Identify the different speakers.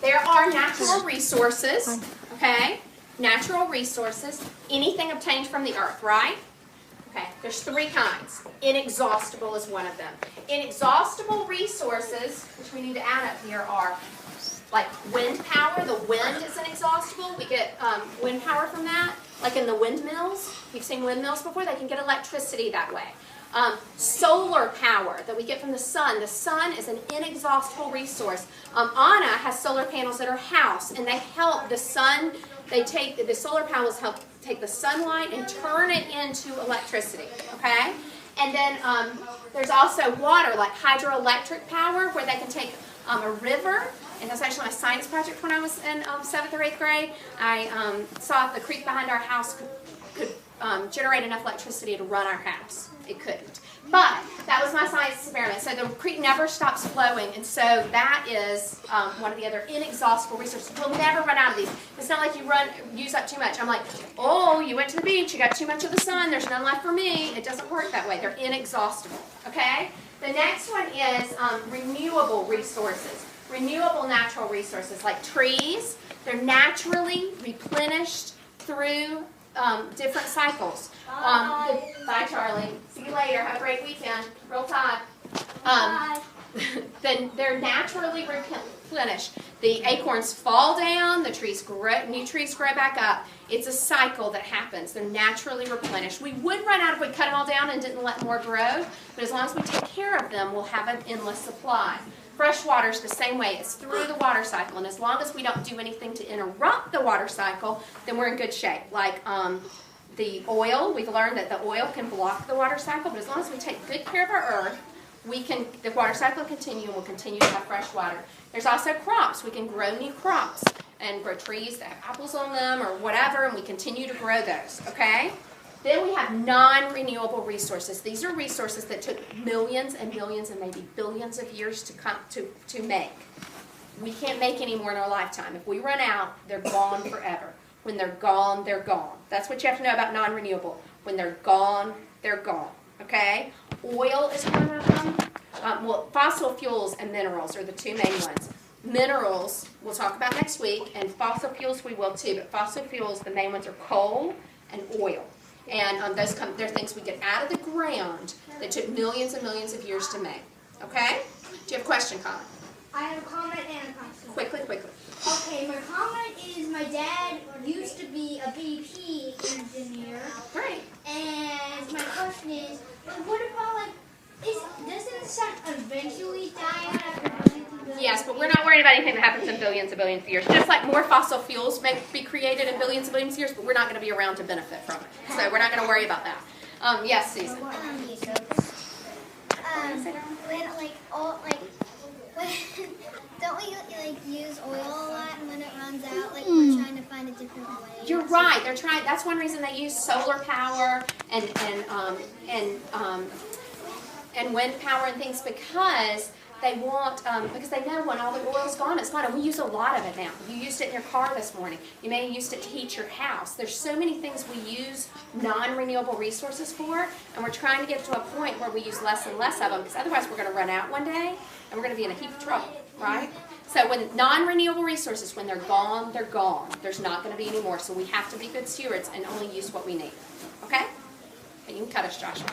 Speaker 1: there are natural resources, okay? Natural resources, anything obtained from the earth, right? Okay, there's three kinds. Inexhaustible is one of them. Inexhaustible resources, which we need to add up here, are like wind power. The wind is inexhaustible. We get wind power from that. Like in the windmills, you've seen windmills before, they can get electricity that way. Solar power that we get from the sun. The sun is an inexhaustible resource. Anna has solar panels at her house, and they help the sun. The solar panels help take the sunlight and turn it into electricity. Okay, and then there's also water, like hydroelectric power, where they can take a river. And that's actually my science project when I was in 7th or 8th grade. I saw if the creek behind our house could generate enough electricity to run our house. It couldn't. But that was my science experiment. So the creek never stops flowing, and so that is one of the other inexhaustible resources. We'll never run out of these. It's not like you use up too much. I'm like, oh, you went to the beach, you got too much of the sun, there's none left for me. It doesn't work that way. They're inexhaustible. Okay? The next one is renewable resources. Renewable natural resources like trees. They're naturally replenished through different cycles. Bye, Charlie. See you later. Have a great weekend. Roll Tide. Then they're naturally replenished. The acorns fall down. The trees grow. New trees grow back up. It's a cycle that happens. They're naturally replenished. We would run out if we cut them all down and didn't let more grow. But as long as we take care of them, we'll have an endless supply. Fresh water is the same way. It's through the water cycle, and as long as we don't do anything to interrupt the water cycle, then we're in good shape. Like the oil, we've learned that the oil can block the water cycle, but as long as we take good care of our earth, the water cycle will continue, and we'll continue to have fresh water. There's also crops. We can grow new crops and grow trees that have apples on them or whatever, and we continue to grow those, okay? Then we have non-renewable resources. These are resources that took millions and millions and maybe billions of years to make. We can't make any more in our lifetime. If we run out, they're gone forever. When they're gone, they're gone. That's what you have to know about non-renewable. When they're gone, they're gone. Okay? Oil is one of them. Well, fossil fuels and minerals are the two main ones. Minerals, we'll talk about next week, and fossil fuels we will too. But fossil fuels, the main ones are coal and oil. And they're things we get out of the ground that took millions and millions of years to make. Okay? Do you have a question, Colin?
Speaker 2: I have a comment and a question.
Speaker 1: Quickly.
Speaker 2: Okay, my comment is my dad used to be a BP engineer.
Speaker 1: Great.
Speaker 2: And my question is, what about doesn't the sun eventually die out after billions and billions?
Speaker 1: Yes, but we're not worried about anything that happens in billions and billions of years. Just like more fossil fuels may be created in billions and billions of years, but we're not going to be around to benefit from it. So we're not going to worry about that. Yes, Susan.
Speaker 3: Don't we use oil a lot, and when it runs out, we're trying to find a different way?
Speaker 1: You're right. They're trying. That's one reason they use solar power and wind power and things, because they want because they know when all the oil's gone, it's gone. And we use a lot of it now. You used it in your car this morning. You may have used it to heat your house. There's so many things we use non-renewable resources for, and we're trying to get to a point where we use less and less of them, because otherwise we're going to run out one day, and we're going to be in a heap of trouble, right? So when non-renewable resources, when they're gone, they're gone. There's not going to be any more. So we have to be good stewards and only use what we need. Okay? And you can cut us, Joshua.